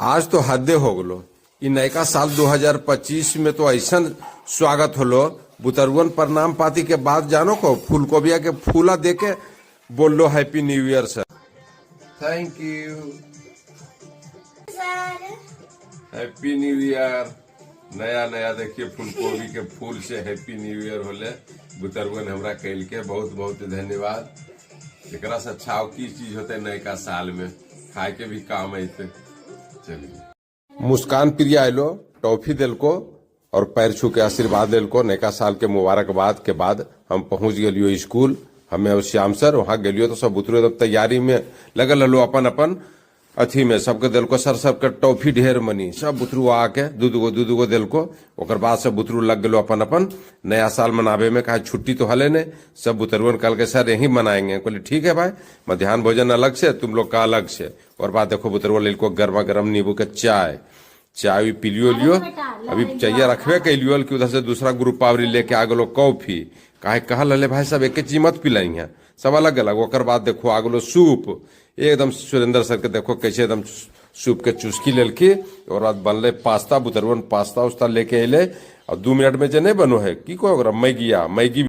आज तो हदे हो गलो। इ नयका साल 2025 में तो ऐसा स्वागत होलो। बुतरुअन प्रणाम पाती के बाद जानो को फूलकोबिया के फूला दे के बोल लो happy new year sir. Thank you, happy new year. नया नया देखिए फूलकोबी के फूल से हैप्पी न्यू ईयर होले। बुतरुअन हमरा कैल के बहुत बहुत धन्यवाद। एकरा से अच्छा की चीज होते नयका साल में खाए के भी काम आते। चलिए, मुस्कान प्रिया आयलो, टॉफी दिल को और पैर छू के आशीर्वाद दिल को। नयका साल के मुबारकबाद के बाद हम पहुंच गलियो स्कूल। हमें और श्याम सर वहां गलियो तो सब बुतरू तैयारी में लगल हलो अपन अपन अथी में। सबके दिल को सर सबके टॉफी ढेर मनी सब बुतरू आके दूध गो दिल को। ओकर बाद सब बुतरू लग गलो अपन अपन नया साल मनावे में। कहा छुट्टी तो हले ने, सब बुतरुअन कल के सर यही मनाएंगे। बोले ठीक है भाई, मध्याह्न भोजन अलग से, तुम लोग का अलग से। और बात देखो बुतरुआ ले को गर्मा गर्म नींबू के चाय पी लियो। अभी चाहिए रखबे कैलियो कि उधर से दूसरा ग्रुप पावरी लेके आ गलो कॉफी। काहे कहल हले भाई सब एक चीज मत पिलाई है, सब अलग अलग। ओकर बाद देखो आ गलो सूप। एकदम सुरेंद्र सर के देखो कैसे एकदम सूप के चुस्की लेलकी। और बाद बनले पास्ता। बुतरुअन पास्ता उस्ता लेके अले और 2 मिनट में जे नहीं बनो है की को मैगी